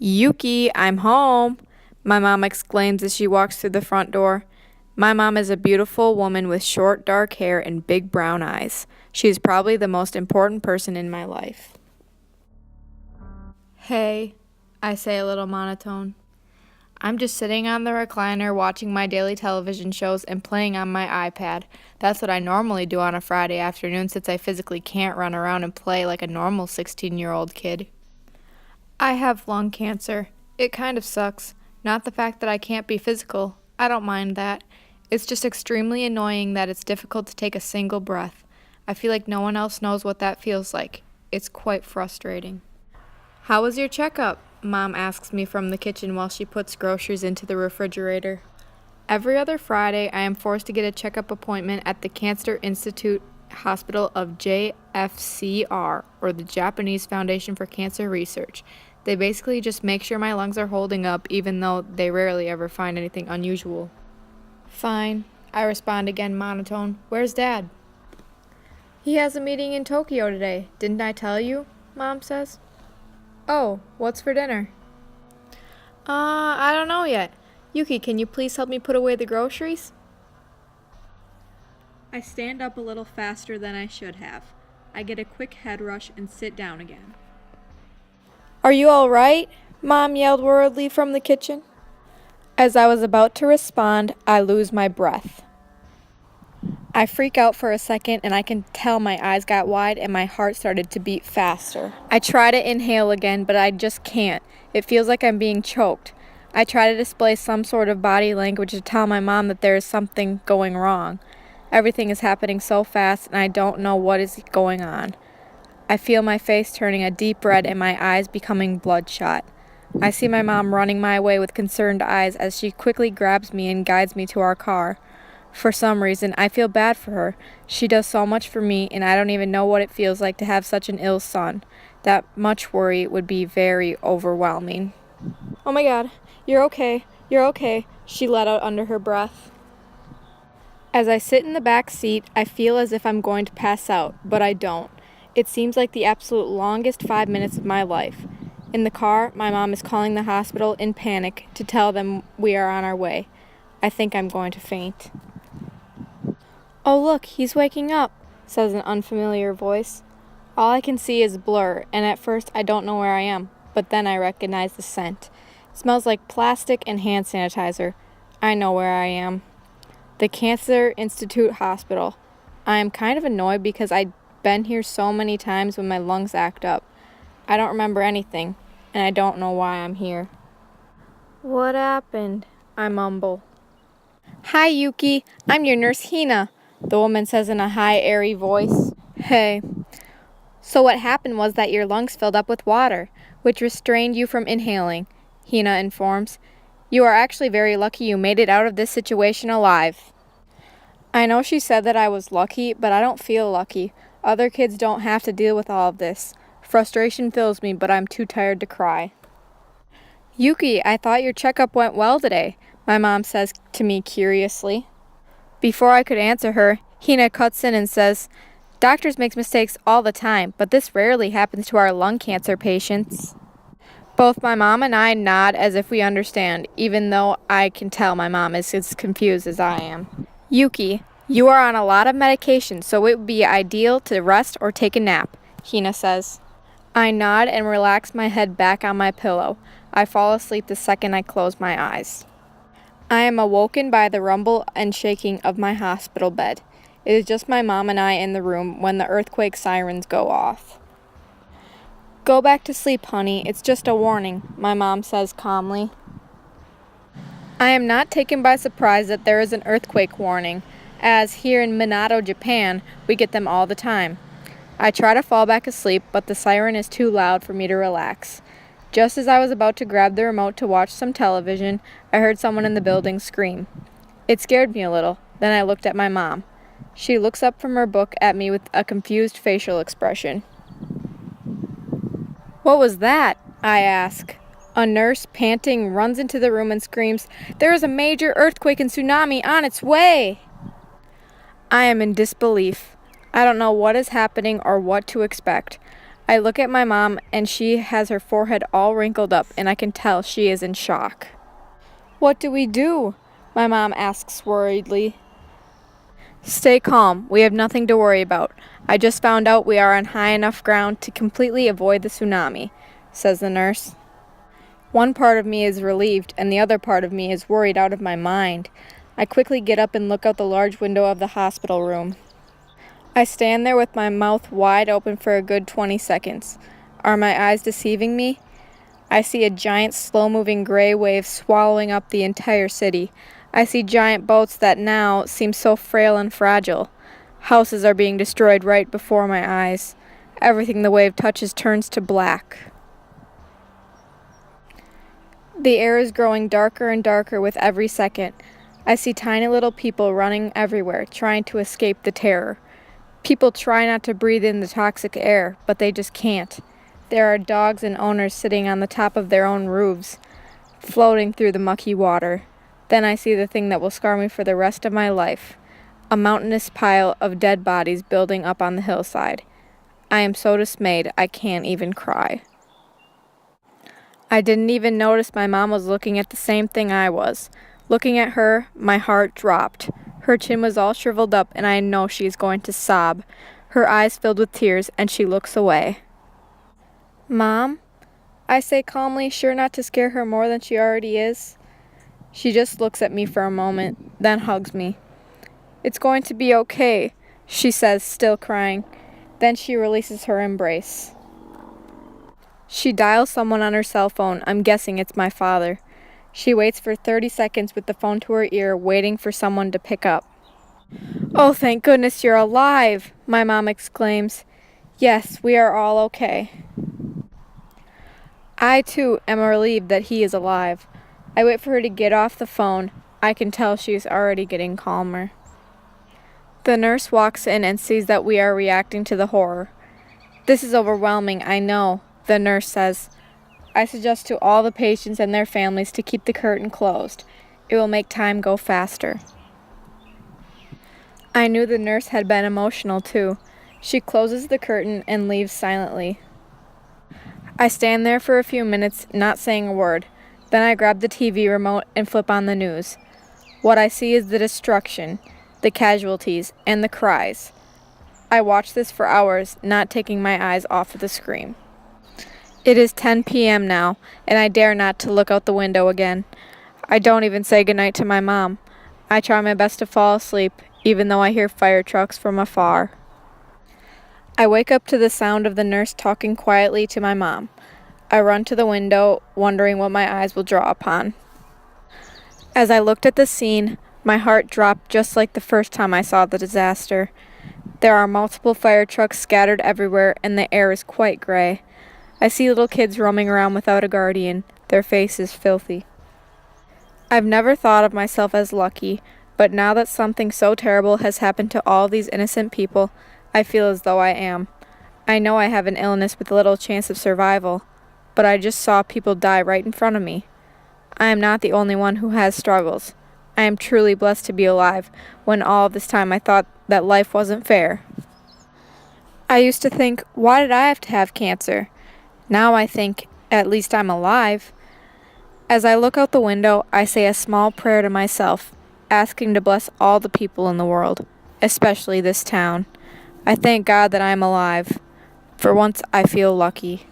Yuki, I'm home, my mom exclaims as she walks through the front door. My mom is a beautiful woman with short dark hair and big brown eyes. She is probably the most important person in my life. Hey, I say a little monotone. I'm just sitting on the recliner watching my daily television shows and playing on my iPad. That's what I normally do on a Friday afternoon since I physically can't run around and play like a normal 16-year-old kid. I have lung cancer. It kind of sucks. Not the fact that I can't be physical. I don't mind that. It's just extremely annoying that it's difficult to take a single breath. I feel like no one else knows what that feels like. It's quite frustrating. How was your checkup? Mom asks me from the kitchen while she puts groceries into the refrigerator. Every other Friday, I am forced to get a checkup appointment at the Cancer Institute Hospital of JFCR, or the Japanese Foundation for Cancer Research. They basically just make sure my lungs are holding up, even though they rarely ever find anything unusual. Fine, I respond again monotone. Where's Dad? He has a meeting in Tokyo today. Didn't I tell you? Mom says. Oh, what's for dinner? I don't know yet. Yuki, can you please help me put away the groceries? I stand up a little faster than I should have. I get a quick head rush and sit down again. Are you all right? Mom yelled worriedly from the kitchen. As I was about to respond, I lose my breath. I freak out for a second and I can tell my eyes got wide and my heart started to beat faster. I try to inhale again, but I just can't. It feels like I'm being choked. I try to display some sort of body language to tell my mom that there is something going wrong. Everything is happening so fast and I don't know what is going on. I feel my face turning a deep red and my eyes becoming bloodshot. I see my mom running my way with concerned eyes as she quickly grabs me and guides me to our car. For some reason, I feel bad for her. She does so much for me, and I don't even know what it feels like to have such an ill son. That much worry would be very overwhelming. Oh my God, you're okay, she let out under her breath. As I sit in the back seat, I feel as if I'm going to pass out, but I don't. It seems like the absolute longest 5 minutes of my life. In the car, my mom is calling the hospital in panic to tell them we are on our way. I think I'm going to faint. Oh look, he's waking up, says an unfamiliar voice. All I can see is blur, and at first I don't know where I am, but then I recognize the scent. It smells like plastic and hand sanitizer. I know where I am. The Cancer Institute Hospital. I am kind of annoyed because I've been here so many times when my lungs act up. I don't remember anything, and I don't know why I'm here. What happened? I mumble. Hi, Yuki. I'm your nurse, Hanna, the woman says in a high, airy voice. Hey. So what happened was that your lungs filled up with water, which restrained you from inhaling, Hanna informs. You are actually very lucky you made it out of this situation alive. I know she said that I was lucky, but I don't feel lucky. Other kids don't have to deal with all of this. Frustration fills me, but I'm too tired to cry. Yuki, I thought your checkup went well today, my mom says to me curiously. Before I could answer her, Hanna cuts in and says, Doctors make mistakes all the time, but this rarely happens to our lung cancer patients. Both my mom and I nod as if we understand, even though I can tell my mom is as confused as I am. Yuki, you are on a lot of medication, so it would be ideal to rest or take a nap, Hanna says. I nod and relax my head back on my pillow. I fall asleep the second I close my eyes. I am awoken by the rumble and shaking of my hospital bed. It is just my mom and I in the room when the earthquake sirens go off. Go back to sleep, honey. It's just a warning, my mom says calmly. I am not taken by surprise that there is an earthquake warning, as here in Minato, Japan, we get them all the time. I try to fall back asleep, but the siren is too loud for me to relax. Just as I was about to grab the remote to watch some television, I heard someone in the building scream. It scared me a little. Then I looked at my mom. She looks up from her book at me with a confused facial expression. What was that? I ask. A nurse, panting, runs into the room and screams, There is a major earthquake and tsunami on its way! I am in disbelief. I don't know what is happening or what to expect. I look at my mom, and she has her forehead all wrinkled up, and I can tell she is in shock. "What do we do?" my mom asks worriedly. "Stay calm. We have nothing to worry about. I just found out we are on high enough ground to completely avoid the tsunami," says the nurse. One part of me is relieved, and the other part of me is worried out of my mind. I quickly get up and look out the large window of the hospital room. I stand there with my mouth wide open for a good 20 seconds. Are my eyes deceiving me? I see a giant, slow-moving gray wave swallowing up the entire city. I see giant boats that now seem so frail and fragile. Houses are being destroyed right before my eyes. Everything the wave touches turns to black. The air is growing darker and darker with every second. I see tiny little people running everywhere, trying to escape the terror. People try not to breathe in the toxic air, but they just can't. There are dogs and owners sitting on the top of their own roofs, floating through the mucky water. Then I see the thing that will scar me for the rest of my life, a mountainous pile of dead bodies building up on the hillside. I am so dismayed I can't even cry. I didn't even notice my mom was looking at the same thing I was. Looking at her, my heart dropped. Her chin was all shriveled up, and I know she is going to sob. Her eyes filled with tears, and she looks away. "Mom?" I say calmly, sure not to scare her more than she already is. She just looks at me for a moment, then hugs me. "It's going to be okay," she says, still crying. Then she releases her embrace. She dials someone on her cell phone. I'm guessing it's my father. She waits for 30 seconds with the phone to her ear, waiting for someone to pick up. "Oh, thank goodness you're alive," my mom exclaims. "Yes, we are all okay." I, too, am relieved that he is alive. I wait for her to get off the phone. I can tell she is already getting calmer. The nurse walks in and sees that we are reacting to the horror. "This is overwhelming, I know," the nurse says. "I suggest to all the patients and their families to keep the curtain closed. It will make time go faster." I knew the nurse had been emotional too. She closes the curtain and leaves silently. I stand there for a few minutes, not saying a word. Then I grab the TV remote and flip on the news. What I see is the destruction, the casualties, and the cries. I watch this for hours, not taking my eyes off of the screen. It is 10 p.m. now, and I dare not to look out the window again. I don't even say goodnight to my mom. I try my best to fall asleep, even though I hear fire trucks from afar. I wake up to the sound of the nurse talking quietly to my mom. I run to the window, wondering what my eyes will draw upon. As I looked at the scene, my heart dropped just like the first time I saw the disaster. There are multiple fire trucks scattered everywhere, and the air is quite gray. I see little kids roaming around without a guardian, their faces filthy. I've never thought of myself as lucky, but now that something so terrible has happened to all these innocent people, I feel as though I am. I know I have an illness with little chance of survival, but I just saw people die right in front of me. I am not the only one who has struggles. I am truly blessed to be alive, when all of this time I thought that life wasn't fair. I used to think, why did I have to have cancer? Now I think, at least I'm alive. As I look out the window, I say a small prayer to myself, asking to bless all the people in the world, especially this town. I thank God that I am alive. For once, I feel lucky.